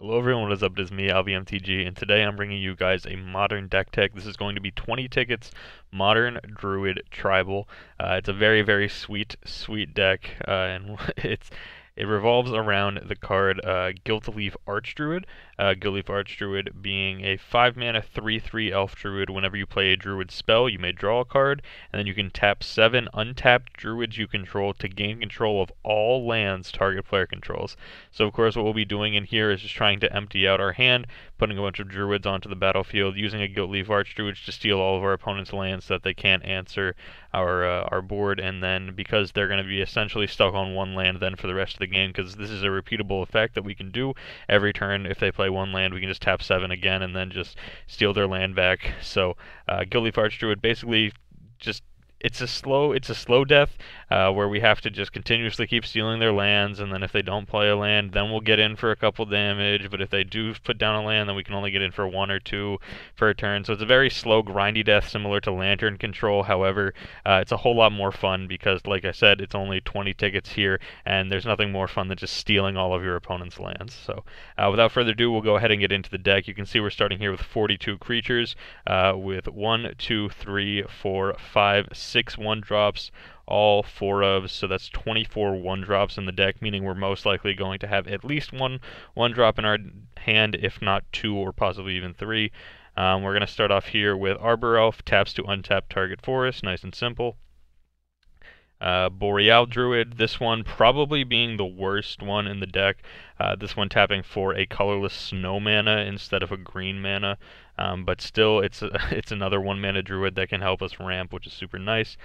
Hello everyone, what is up? It is me, AlbyMTG, and today I'm bringing you guys a modern deck tech. This is going to be 20 tickets, Modern Druid Tribal. It's a very, very sweet deck, and it revolves around the card Gilt-Leaf Archdruid. Gilt-Leaf Archdruid being a 5-mana 3/3 elf druid. Whenever you play a druid spell, you may draw a card, and then you can tap 7 untapped druids you control to gain control of all lands target player controls. So of course what we'll be doing in here is just trying to empty out our hand, putting a bunch of druids onto the battlefield, using a Gilt-Leaf Archdruid to steal all of our opponent's lands so that they can't answer our board, and then because they're going to be essentially stuck on one land then for the rest of the game, because this is a repeatable effect that we can do every turn. If they play one land, we can just tap 7 again and then just steal their land back. So Gilt-Leaf Archdruid basically just it's a slow death where we have to just continuously keep stealing their lands, and then if they don't play a land, then we'll get in for a couple damage, but if they do put down a land, then we can only get in for 1 or 2 for a turn. So it's a very slow, grindy death similar to Lantern Control. However, it's a whole lot more fun because, like I said, it's only 20 tickets here, and there's nothing more fun than just stealing all of your opponent's lands. So without further ado, we'll go ahead and get into the deck. You can see we're starting here with 42 creatures with 1, 2, 3, 4, 5, 6 1-drops, all 4 ofs, so that's 24 1-drops in the deck, meaning we're most likely going to have at least one 1-drop in our hand, if not 2 or possibly even 3. We're going to start off here with Arbor Elf, taps to untap target forest, nice and simple. Boreal Druid, this one probably being the worst one in the deck. This one tapping for a colorless snow mana instead of a green mana, but still it's another 1-mana druid that can help us ramp, which is super nice.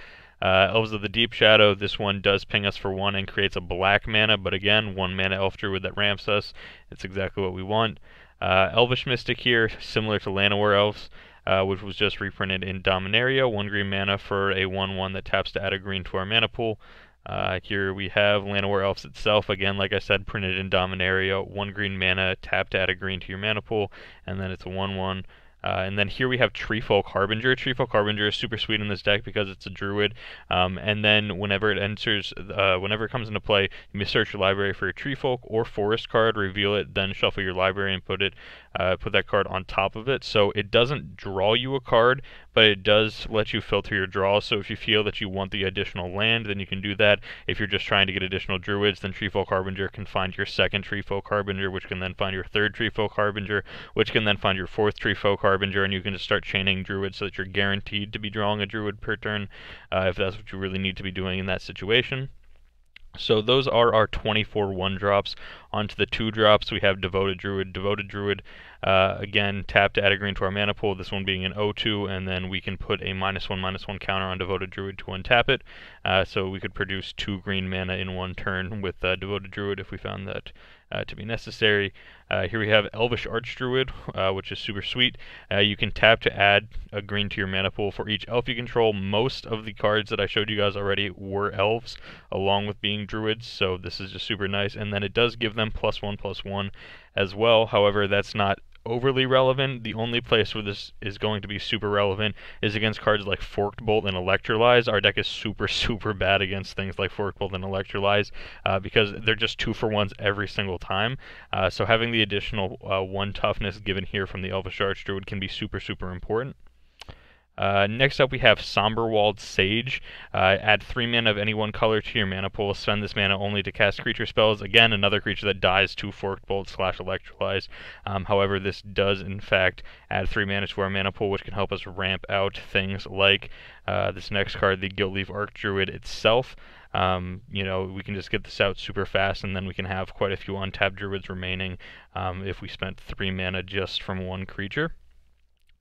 Elves of the Deep Shadow, this one does ping us for 1 and creates a black mana, but again, 1-mana elf druid that ramps us. It's exactly what we want. Elvish Mystic here, similar to Llanowar Elves, which was just reprinted in Dominaria, 1 green mana for a 1/1 that taps to add a green to our mana pool. Here we have Llanowar Elves itself, again, like I said, printed in Dominaria, 1 green mana, tap to add a green to your mana pool, and then it's a 1/1. And then here we have Treefolk Harbinger. Treefolk Harbinger is super sweet in this deck because it's a druid, and then whenever it enters, whenever it comes into play, you may search your library for a Treefolk or Forest card, reveal it, then shuffle your library and put that card on top of it. So it doesn't draw you a card, but it does let you filter your draws. So if you feel that you want the additional land, then you can do that. If you're just trying to get additional druids, then Treefolk Harbinger can find your second Treefolk Harbinger, which can then find your third Treefolk Harbinger, which can then find your fourth Treefolk Harbinger, and you can just start chaining druids so that you're guaranteed to be drawing a druid per turn, if that's what you really need to be doing in that situation. So those are our 24 1-drops. Onto the 2-drops, we have Devoted Druid. Devoted Druid, again, tap to add a green to our mana pool, this one being an 0/2, and then we can put a -1/-1 counter on Devoted Druid to untap it. So we could produce 2 green mana in 1 turn with Devoted Druid if we found that to be necessary. Here we have Elvish Archdruid, which is super sweet. You can tap to add a green to your mana pool for each elf you control. Most of the cards that I showed you guys already were elves, along with being druids, so this is just super nice. And then it does give them +1/+1 as well. However, that's not overly relevant. The only place where this is going to be super relevant is against cards like Forked Bolt and Electrolyze. Our deck is super bad against things like Forked Bolt and Electrolyze because they're just 2-for-1s every single time. So having the additional 1 toughness given here from the Elvish Archdruid can be super important. Next up we have Sombre Sage. Add 3 mana of any 1 color to your mana pool. Spend this mana only to cast creature spells. Again, another creature that dies to Forked Bolt / Electrolyze. However, this does in fact add 3 mana to our mana pool, which can help us ramp out things like this next card, the Gilt-Leaf Archdruid itself. You know, we can just get this out super fast, and then we can have quite a few untapped druids remaining if we spent 3 mana just from 1 creature.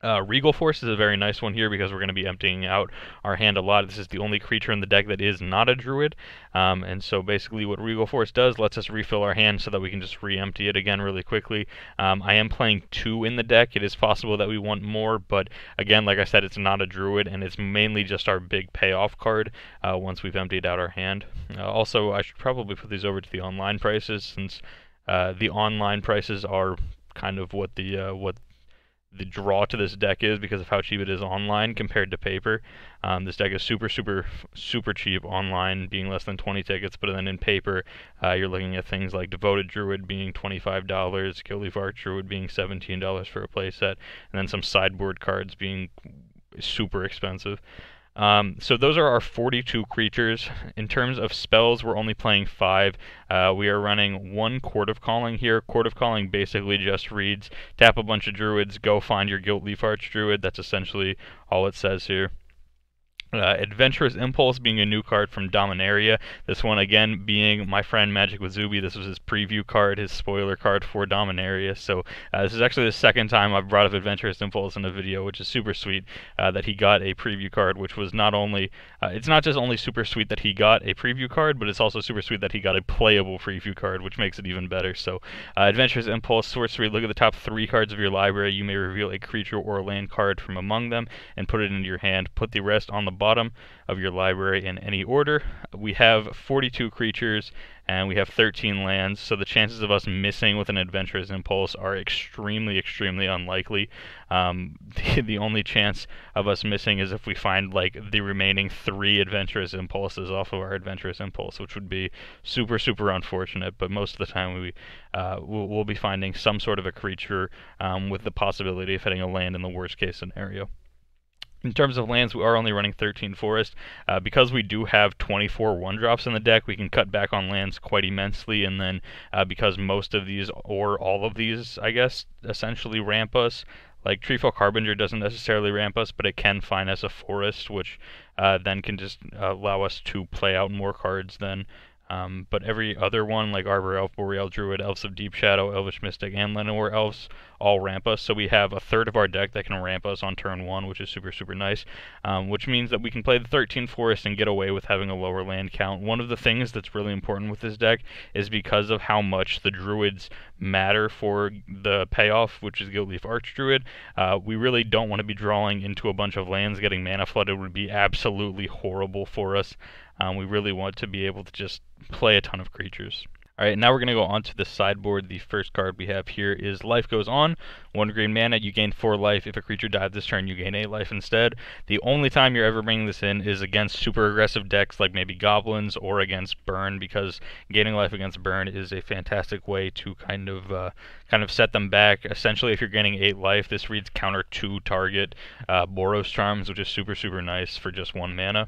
Regal Force is a very nice one here because we're going to be emptying out our hand a lot. This is the only creature in the deck that is not a druid, and so basically what Regal Force does lets us refill our hand so that we can just re-empty it again really quickly. I am playing 2 in the deck. It is possible that we want more, but again, like I said, it's not a druid, and it's mainly just our big payoff card once we've emptied out our hand. Also, I should probably put these over to the online prices, since the online prices are kind of what the draw to this deck is because of how cheap it is online compared to paper. This deck is super cheap online, being less than 20 tickets, but then in paper, you're looking at things like Devoted Druid being $25, Gilt-Leaf Archdruid being $17 for a playset, and then some sideboard cards being super expensive. So those are our 42 creatures. In terms of spells, we're only playing 5. We are running 1 Court of Calling here. Court of Calling basically just reads, tap a bunch of druids, go find your Gilt-Leaf Archdruid. That's essentially all it says here. Adventurous Impulse being a new card from Dominaria. This one again being my friend Magic with Zuby. This was his preview card, his spoiler card for Dominaria. So this is actually the second time I've brought up Adventurous Impulse in a video, which is super sweet that he got a preview card, which was not only, it's not just only super sweet that he got a preview card, but it's also super sweet that he got a playable preview card, which makes it even better. So Adventurous Impulse, sorcery, look at the top 3 cards of your library. You may reveal a creature or land card from among them and put it into your hand. Put the rest on the bottom of your library in any order. We have 42 creatures and we have 13 lands, so the chances of us missing with an Adventurous Impulse are extremely unlikely. The only chance of us missing is if we find like the remaining 3 Adventurous Impulses off of our Adventurous Impulse, which would be super unfortunate, but most of the time we'll be finding some sort of a creature with the possibility of hitting a land in the worst case scenario. In terms of lands, we are only running 13 Forest. Because we do have 24 1-drops in the deck, we can cut back on lands quite immensely, and then because most of these, or all of these, I guess, essentially ramp us. Like Treefolk Harbinger doesn't necessarily ramp us, but it can find us a forest, which then can just allow us to play out more cards then. But every other one, like Arbor Elf, Boreal Druid, Elves of Deep Shadow, Elvish Mystic, and Llanowar Elves, all ramp us. So we have a third of our deck that can ramp us on turn 1, which is super nice. Which means that we can play the 13 Forest and get away with having a lower land count. One of the things that's really important with this deck is because of how much the Druids matter for the payoff, which is Gilt-Leaf Archdruid. We really don't want to be drawing into a bunch of lands. Getting mana flooded would be absolutely horrible for us. We really want to be able to just play a ton of creatures. Alright, now we're going to go on to the sideboard. The first card we have here is Life Goes On. 1 green mana, you gain 4 life. If a creature dies this turn, you gain 8 life instead. The only time you're ever bringing this in is against super aggressive decks like maybe Goblins or against Burn, because gaining life against Burn is a fantastic way to kind of set them back. Essentially, if you're gaining 8 life, this reads counter 2 target Boros Charms, which is super nice for just 1 mana.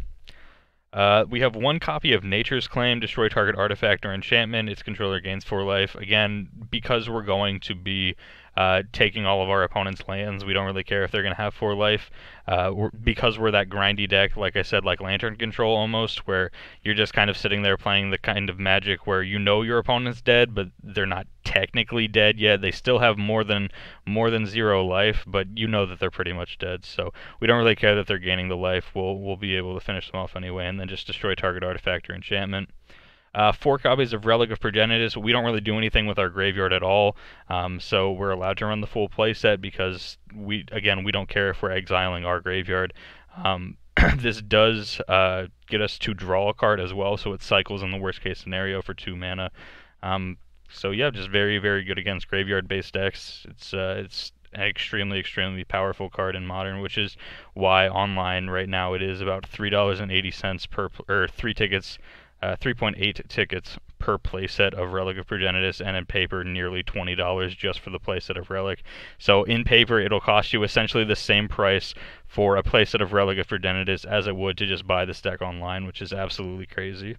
We have 1 copy of Nature's Claim. Destroy target artifact or enchantment. Its controller gains 4 life. Again, because we're going to be taking all of our opponent's lands, we don't really care if they're going to have 4 life. Because we're that grindy deck, like I said, like Lantern Control almost, where you're just kind of sitting there playing the kind of Magic where you know your opponent's dead, but they're not technically dead yet. They still have more than 0 life, but you know that they're pretty much dead. So we don't really care that they're gaining the life. We'll be able to finish them off anyway, and then just destroy target artifact or enchantment. 4 copies of Relic of Progenitus. We don't really do anything with our graveyard at all, so we're allowed to run the full playset because we don't care if we're exiling our graveyard. This does get us to draw a card as well, so it cycles in the worst case scenario for 2 mana. So yeah, just very good against graveyard-based decks. It's an extremely powerful card in Modern, which is why online right now it is about $3.80 per, or 3.8 tickets per playset of Relic of Progenitus, and in paper nearly $20 just for the playset of Relic. So in paper it'll cost you essentially the same price for a playset of Relic of Progenitus as it would to just buy this deck online, which is absolutely crazy.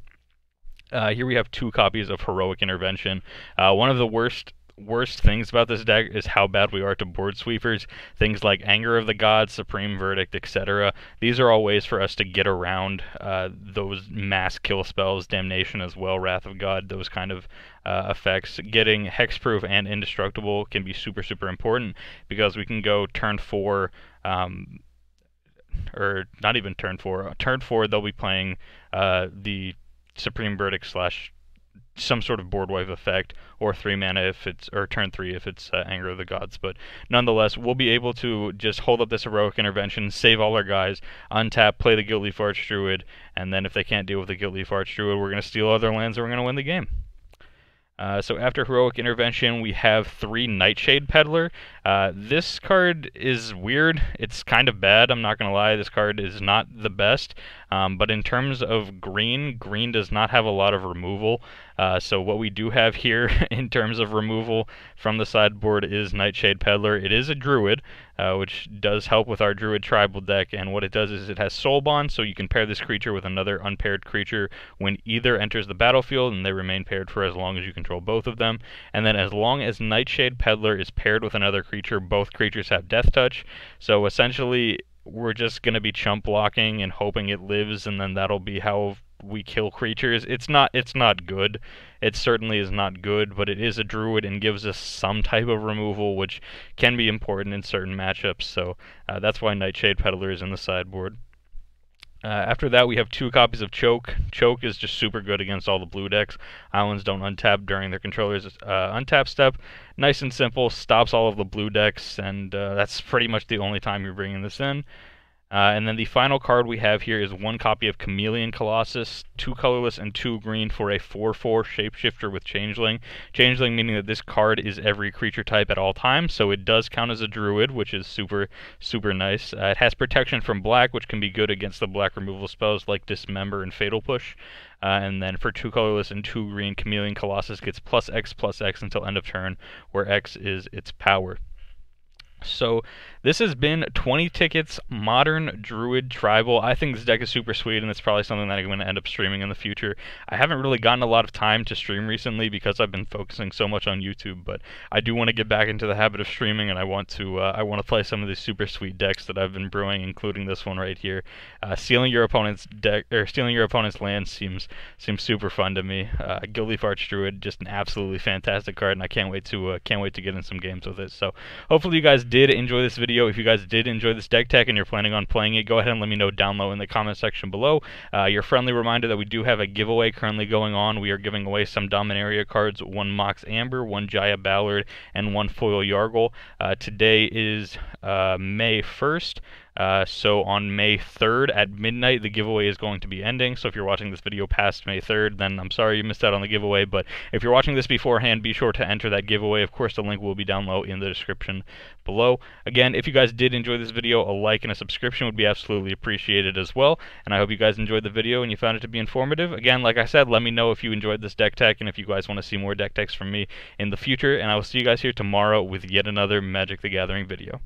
Here we have 2 copies of Heroic Intervention. One of the worst things about this deck is how bad we are to board sweepers. Things like Anger of the Gods, Supreme Verdict, etc. These are all ways for us to get around those mass kill spells, Damnation as well, Wrath of God, those kind of effects. Getting Hexproof and Indestructible can be super important because we can go turn 4, or not even turn 4. Turn 4 they'll be playing the Supreme Verdict / some sort of board wipe effect, or 3 mana if it's, or turn 3 if it's Anger of the Gods. But nonetheless, we'll be able to just hold up this Heroic Intervention, save all our guys, untap, play the Gilt-Leaf Archdruid, and then if they can't deal with the Gilt-Leaf Archdruid, we're going to steal other lands and we're going to win the game. So after Heroic Intervention, we have 3 Nightshade Peddler. This card is weird. It's kind of bad, I'm not going to lie. This card is not the best. But in terms of green, green does not have a lot of removal. So what we do have here in terms of removal from the sideboard is Nightshade Peddler. It is a Druid, which does help with our Druid Tribal deck, and what it does is it has Soul Bond, so you can pair this creature with another unpaired creature when either enters the battlefield, and they remain paired for as long as you control both of them. And then as long as Nightshade Peddler is paired with another creature, both creatures have Death Touch. So essentially, we're just going to be chump blocking and hoping it lives, and then that'll be how we kill creatures. It's not good. It certainly is not good, but it is a Druid and gives us some type of removal, which can be important in certain matchups. So that's why Nightshade Peddler is in the sideboard. After that, we have 2 copies of Choke. Choke is just super good against all the blue decks. Islands don't untap during their controller's untap step. Nice and simple, stops all of the blue decks, and that's pretty much the only time you're bringing this in. And then the final card we have here is 1 copy of Chameleon Colossus, 2 colorless and 2 green for a 4/4 shapeshifter with Changeling. Changeling meaning that this card is every creature type at all times, so it does count as a Druid, which is super nice. It has protection from black, which can be good against the black removal spells like Dismember and Fatal Push. And then for 2 colorless and 2 green, Chameleon Colossus gets +X/+X until end of turn, where X is its power. So this has been 20 tickets, Modern Druid Tribal. I think this deck is super sweet, and it's probably something that I'm going to end up streaming in the future. I haven't really gotten a lot of time to stream recently because I've been focusing so much on YouTube, but I do want to get back into the habit of streaming, and I want to play some of these super sweet decks that I've been brewing, including this one right here. Stealing your opponent's deck, or stealing your opponent's land seems super fun to me. Gilt-Leaf Archdruid, just an absolutely fantastic card, and I can't wait to get in some games with it. So hopefully you guys did enjoy this video. If you guys did enjoy this deck tech and you're planning on playing it, go ahead and let me know down low in the comment section below. Your friendly reminder that we do have a giveaway currently going on. We are giving away some Dominaria cards, 1 Mox Amber, 1 Jaya Ballard, and 1 Foil Yargle. Today is May 1st. So on May 3rd at midnight, the giveaway is going to be ending. So if you're watching this video past May 3rd, then I'm sorry you missed out on the giveaway. But if you're watching this beforehand, be sure to enter that giveaway. Of course, the link will be down low in the description below. Again, if you guys did enjoy this video, a like and a subscription would be absolutely appreciated as well. And I hope you guys enjoyed the video and you found it to be informative. Again, like I said, let me know if you enjoyed this deck tech and if you guys want to see more deck techs from me in the future. And I will see you guys here tomorrow with yet another Magic the Gathering video.